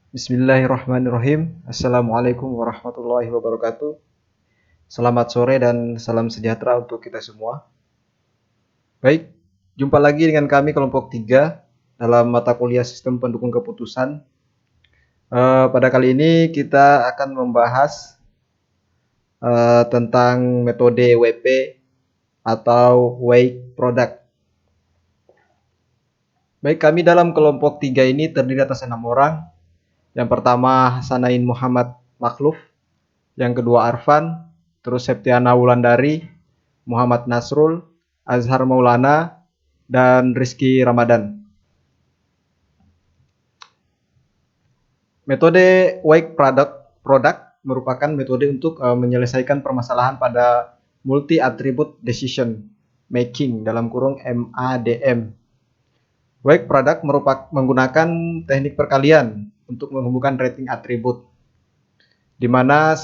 Bismillahirrahmanirrahim. Assalamualaikum warahmatullahi wabarakatuh. Selamat sore dan salam sejahtera untuk kita semua. Baik, jumpa lagi dengan kami kelompok 3 dalam mata kuliah Sistem Pendukung Keputusan. Pada kali ini kita akan membahas tentang metode WP atau Weight Product. Baik, kami dalam kelompok 3 ini terdiri atas 6 orang. Yang pertama Hasanain Muhammad Makhluf, yang kedua Arfan, terus Septiana Wulandari, Muhammad Nasrul, Azhar Maulana, dan Rizky Ramadan. Metode Weight Product merupakan metode untuk menyelesaikan permasalahan pada multi attribute decision making dalam kurung MADM. Weight Product menggunakan teknik perkalian untuk menghubungkan rating atribut, di mana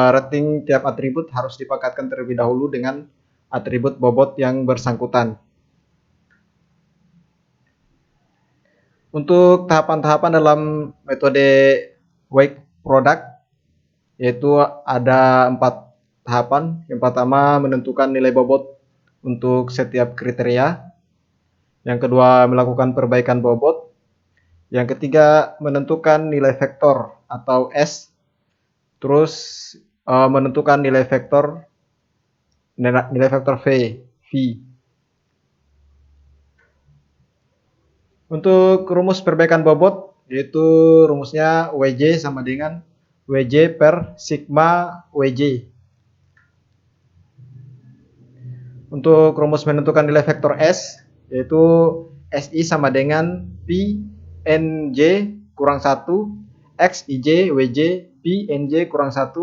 rating tiap atribut harus dipakatkan terlebih dahulu dengan atribut bobot yang bersangkutan. Untuk tahapan-tahapan dalam metode Weight Product, yaitu ada 4 tahapan. Yang pertama, menentukan nilai bobot untuk setiap kriteria. Yang kedua, melakukan perbaikan bobot. Yang ketiga, menentukan nilai vektor atau S. Terus menentukan nilai vektor V. Untuk rumus perbaikan bobot, yaitu rumusnya WJ sama dengan WJ per sigma WJ. Untuk rumus menentukan nilai vektor S, yaitu SI sama dengan P NJ kurang 1 XIJ WJ P NJ kurang 1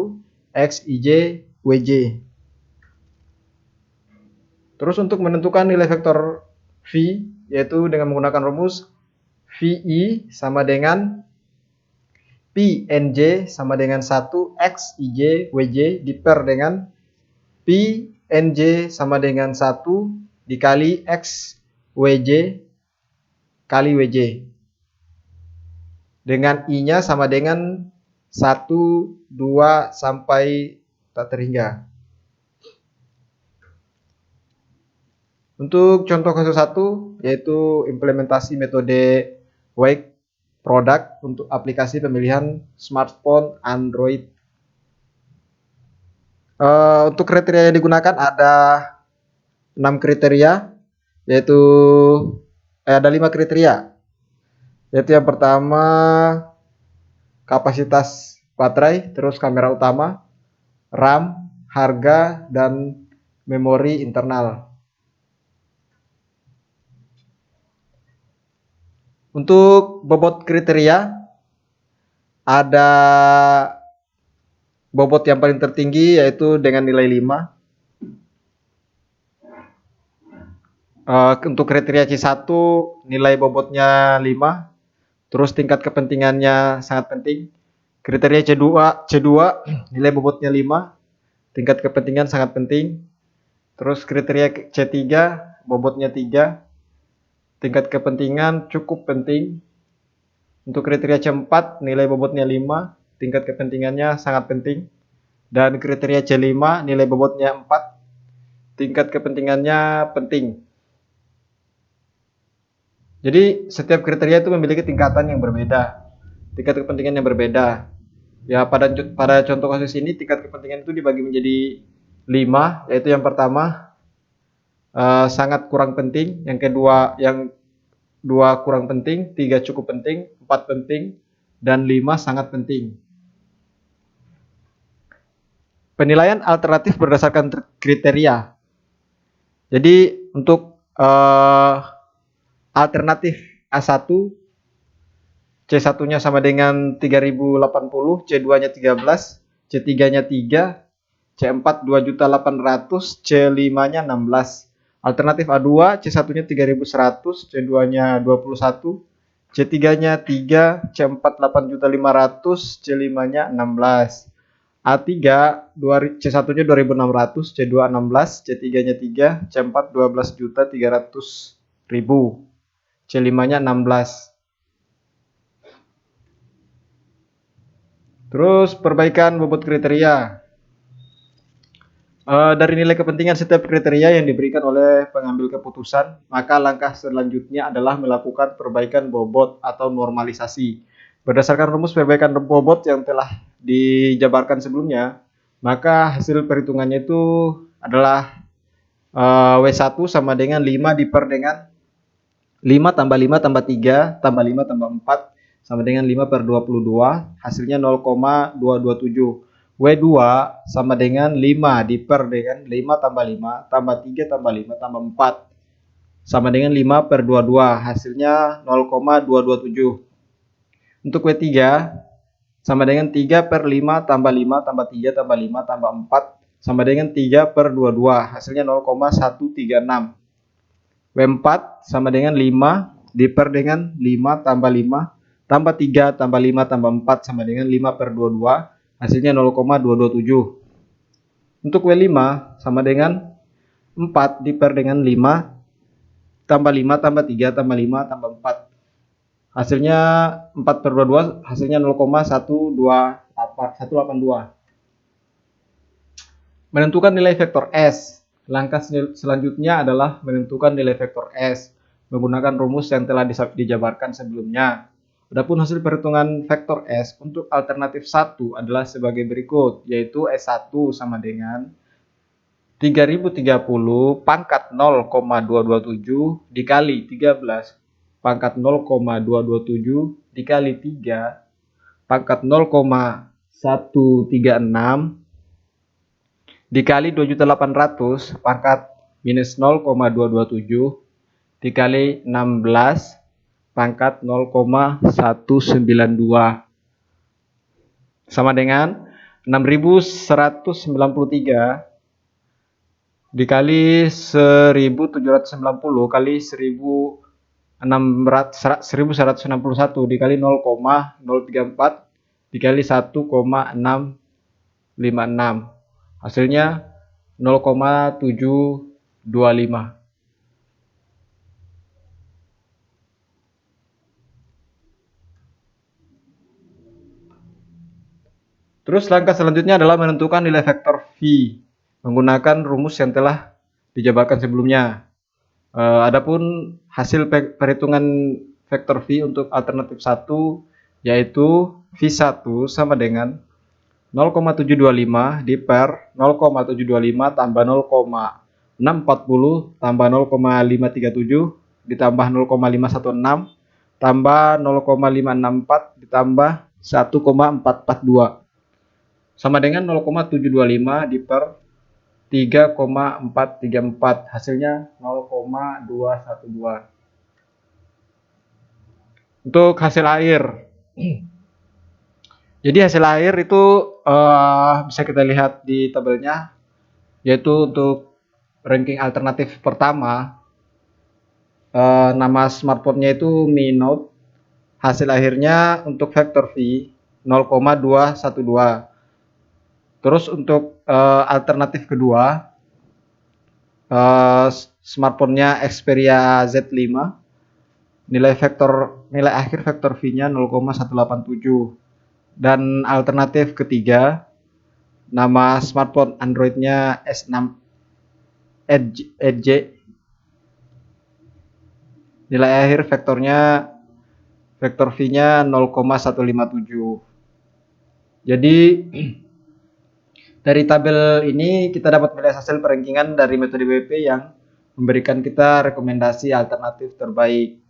XIJ WJ. Terus untuk menentukan nilai vektor V, yaitu dengan menggunakan rumus VI sama dengan PNJ sama dengan 1 XIJ WJ diper dengan PNJ sama dengan 1 dikali X WJ kali WJ. Dengan I-nya sama dengan 1, 2, sampai tak terhingga. Untuk contoh kasus 1, yaitu implementasi metode Weight Product untuk aplikasi pemilihan smartphone Android. Untuk kriteria yang digunakan ada 6 kriteria, yaitu ada 5 kriteria. Yaitu yang pertama kapasitas baterai, terus kamera utama, RAM, harga, dan memori internal. Untuk bobot kriteria, ada bobot yang paling tertinggi yaitu dengan nilai 5. Untuk kriteria C1 nilai bobotnya 5. Terus tingkat kepentingannya sangat penting. Kriteria C2 nilai bobotnya 5. Tingkat kepentingan sangat penting. Terus kriteria C3 bobotnya 3. Tingkat kepentingan cukup penting. Untuk kriteria C4 nilai bobotnya 5. Tingkat kepentingannya sangat penting. Dan kriteria C5 nilai bobotnya 4. Tingkat kepentingannya penting. Jadi setiap kriteria itu memiliki tingkatan yang berbeda, tingkat kepentingan yang berbeda. Ya, pada contoh kasus ini tingkat kepentingan itu dibagi menjadi 5, yaitu yang pertama sangat kurang penting, yang kedua yang 2 kurang penting, 3 cukup penting, 4 penting, dan 5 sangat penting. Penilaian alternatif berdasarkan kriteria. Jadi untuk alternatif A1, C1-nya sama dengan 3080, C2-nya 13, C3-nya 3, C4 2.800.000, C5-nya 16. Alternatif A2, C1-nya 3100, C2-nya 21, C3-nya 3, C4 8.500.000, C5-nya 16. A3, C1-nya 2600, C2 16, C3-nya 3, C4 12.300.000. C5-nya 16. Terus perbaikan bobot kriteria. Dari nilai kepentingan setiap kriteria yang diberikan oleh pengambil keputusan, maka langkah selanjutnya adalah melakukan perbaikan bobot atau normalisasi. Berdasarkan rumus perbaikan bobot yang telah dijabarkan sebelumnya, maka hasil perhitungannya itu adalah W1 sama dengan 5 diper dengan 5 tambah 5 tambah 3 tambah 5 tambah 4 sama dengan 5 per 22, hasilnya 0,227. W2 sama dengan 5 diper dengan 5 tambah 5 tambah 3 tambah 5 tambah 4 sama dengan 5 per 22, hasilnya 0,227. Untuk W3 sama dengan 3 per 5 tambah 5 tambah 3 tambah 5 tambah 4 sama dengan 3 per 22, hasilnya 0,136. W4 sama dengan 5 diper dengan 5 tambah 5 tambah 3 tambah 5 tambah 4 sama dengan 5 per 22, hasilnya 0,227. Untuk W5 sama dengan 4 diper dengan 5 tambah 5 tambah 3 tambah 5 tambah 4. Hasilnya 4 per 22, hasilnya 0,182. Menentukan nilai vektor S. Langkah selanjutnya adalah menentukan nilai vektor S menggunakan rumus yang telah dijabarkan sebelumnya. Adapun hasil perhitungan vektor S untuk alternatif 1 adalah sebagai berikut, yaitu S1 sama dengan 3030 pangkat 0,227 dikali 13 pangkat 0,227 dikali 3 pangkat 0,136 dikali 2.800 pangkat minus 0,227 dikali 16 pangkat 0,192 sama dengan 6193 dikali 1790 kali 1161 dikali 0,034 dikali 1,656, hasilnya 0,725. Terus langkah selanjutnya adalah menentukan nilai vektor V menggunakan rumus yang telah dijabarkan sebelumnya. Adapun hasil perhitungan vektor V untuk alternatif 1 yaitu V1 sama dengan 0,725 diper 0,725 tambah 0,640 tambah 0,537 ditambah 0,516 tambah 0,564 ditambah 1,442 sama dengan 0,725 diper 3,434, hasilnya 0,212. Untuk hasil air, jadi hasil air itu bisa kita lihat di tabelnya, yaitu untuk ranking alternatif pertama, nama smartphone-nya itu Mi Note, hasil akhirnya untuk vektor V 0,212. Terus untuk alternatif kedua, smartphone-nya Xperia Z5, nilai akhir vektor V-nya 0,187. Dan alternatif ketiga, nama smartphone Android-nya S6 Edge, nilai akhir vektor V-nya 0,157. Jadi dari tabel ini kita dapat melihat hasil perankingan dari metode WP yang memberikan kita rekomendasi alternatif terbaik.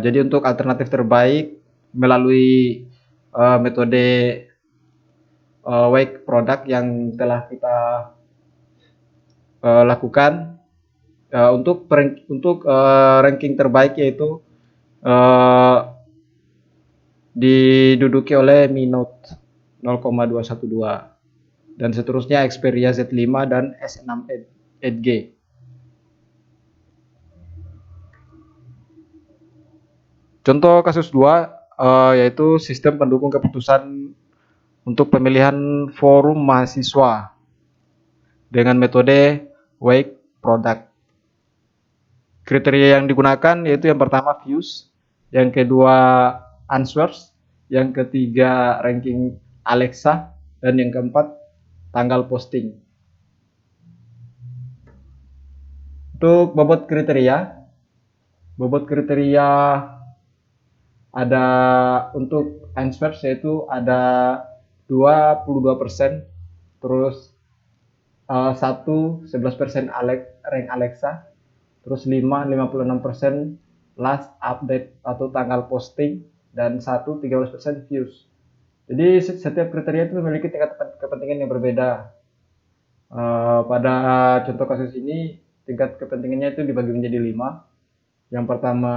Jadi untuk alternatif terbaik melalui metode Wake product yang telah kita lakukan, untuk ranking terbaik yaitu diduduki oleh Mi Note 0,212. Dan seterusnya Xperia Z5 dan S6 Edge. Contoh kasus 2 yaitu sistem pendukung keputusan untuk pemilihan forum mahasiswa dengan metode Wake product. Kriteria yang digunakan yaitu yang pertama views, yang kedua answers, yang ketiga ranking Alexa, dan yang keempat tanggal posting. Untuk bobot kriteria ada untuk Answers yaitu ada 22%, terus 1 11% rank Alexa, terus 56% last update atau tanggal posting, dan 13% views. Jadi setiap kriteria itu memiliki tingkat kepentingan yang berbeda. Pada contoh kasus ini tingkat kepentingannya itu dibagi menjadi 5. Yang pertama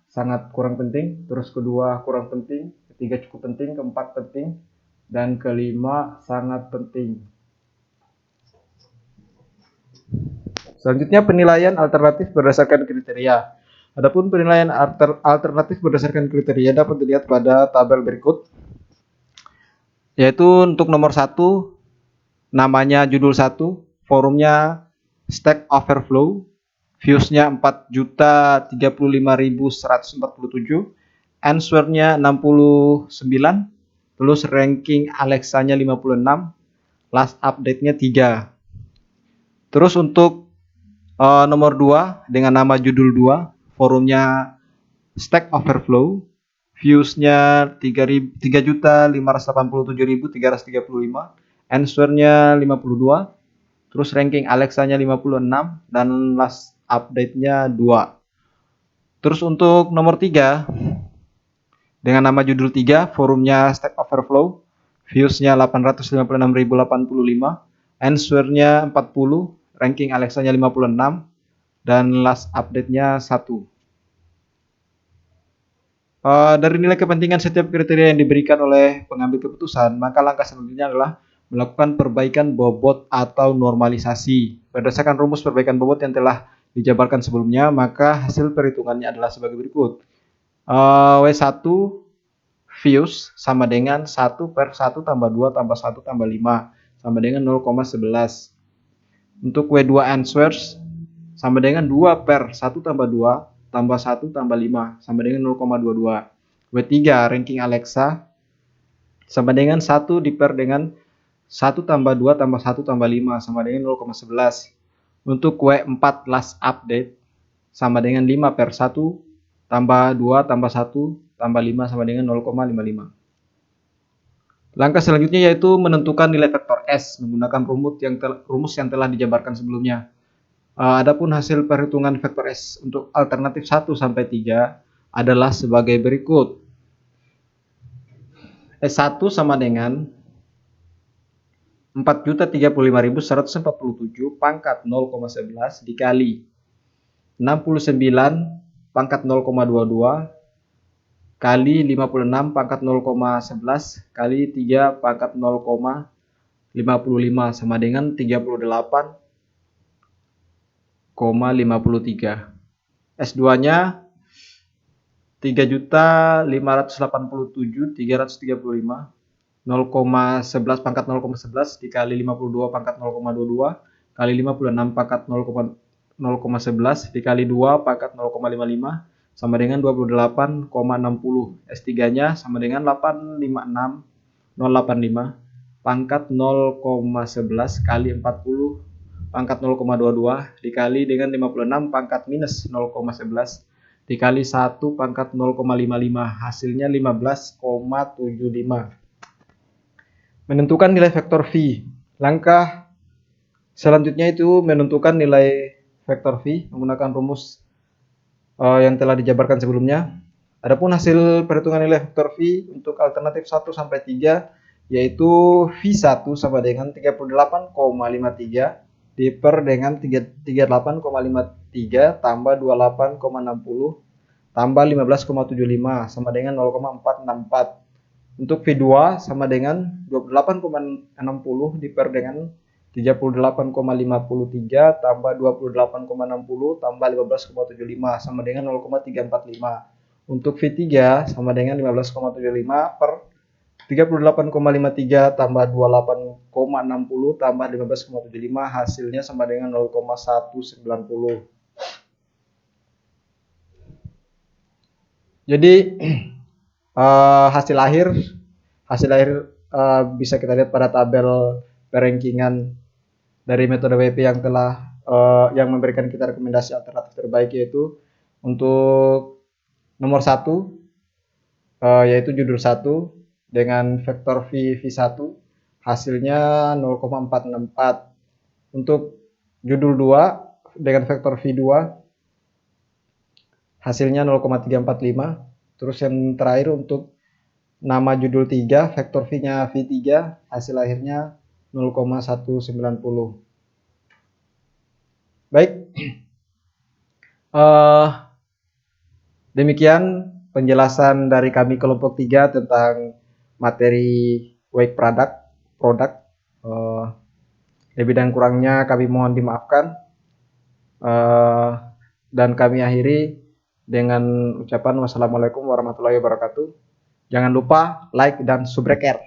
sangat kurang penting, terus kedua kurang penting, ketiga cukup penting, keempat penting, dan kelima sangat penting. Selanjutnya penilaian alternatif berdasarkan kriteria. Adapun penilaian alternatif berdasarkan kriteria dapat dilihat pada tabel berikut. Yaitu untuk nomor 1, namanya judul 1, forumnya Stack Overflow, viewsnya 4.035.147, answernya 69, terus ranking Alexanya 56, last update-nya 3. Terus untuk nomor 2 dengan nama judul 2, forumnya Stack Overflow, viewsnya 3.587.335, answernya 52, terus ranking Alexanya 56, dan last update-nya 2. Terus untuk nomor 3 dengan nama judul 3, forumnya Stack Overflow, viewsnya 856.085, answernya 40, ranking Alexanya 56, dan last update-nya 1. Dari nilai kepentingan setiap kriteria yang diberikan oleh pengambil keputusan, maka langkah selanjutnya adalah melakukan perbaikan bobot atau normalisasi. Berdasarkan rumus perbaikan bobot yang telah dijabarkan sebelumnya, maka hasil perhitungannya adalah sebagai berikut. W1 views sama dengan 1/1 tambah 2 tambah 1 tambah 5 sama dengan 0,11. Untuk W2 answers sama dengan 2/1 tambah 2 tambah 1 tambah 5 sama dengan 0,22. W3 ranking Alexa sama dengan 1 diper dengan 1 tambah 2 tambah 1 tambah 5 sama dengan 0,11. Untuk W4 last update sama dengan 5/1 tambah 2 tambah 1 tambah 5 sama dengan 0,55. Langkah selanjutnya yaitu menentukan nilai vektor S menggunakan rumus yang telah dijabarkan sebelumnya. Adapun hasil perhitungan vektor S untuk alternatif 1 sampai 3 adalah sebagai berikut. S1 sama dengan 4.035.147 pangkat 0,11 dikali 69 pangkat 0,22 kali 56 pangkat 0,11 kali 3 pangkat 0,55 sama dengan 38,53. S2-nya 3.587.335, 0,11 pangkat 0,11 dikali 52 pangkat 0,22 kali 56 pangkat 0,11 dikali 2 pangkat 0,55 sama dengan 28,60. S3-nya sama dengan 856.085 pangkat 0,11 kali 40 pangkat 0,22 dikali dengan 56 pangkat minus 0,11 dikali 1 pangkat 0,55, hasilnya 15,75. Menentukan nilai vektor V. Langkah selanjutnya itu menentukan nilai vektor V menggunakan rumus yang telah dijabarkan sebelumnya. Adapun hasil perhitungan nilai vektor V untuk alternatif 1 sampai 3 yaitu V1 sama dengan 38,53 diper dengan 38,53 tambah 28,60 tambah 15,75 sama dengan 0,464. Untuk V2 sama dengan 28,60 diper dengan 38,53 tambah 28,60 tambah 15,75 sama dengan 0,345. Untuk V3 sama dengan 15,75 per 38,53 tambah 28,60 tambah 15,75 hasilnya sama dengan 0,190. Jadi hasil akhir bisa kita lihat pada tabel rankingan dari metode WP yang telah yang memberikan kita rekomendasi alternatif terbaik, yaitu untuk nomor 1 yaitu judul 1 dengan vektor V1 hasilnya 0,464. Untuk judul 2 dengan vektor V2 hasilnya 0,345. Terus yang terakhir untuk nama judul 3 vektor V-nya V3 hasil akhirnya 0,190. Baik, demikian penjelasan dari kami kelompok 3 tentang materi wake product. Lebih dan kurangnya kami mohon dimaafkan, dan kami akhiri dengan ucapan wassalamualaikum warahmatullahi wabarakatuh. Jangan lupa like dan subscribe.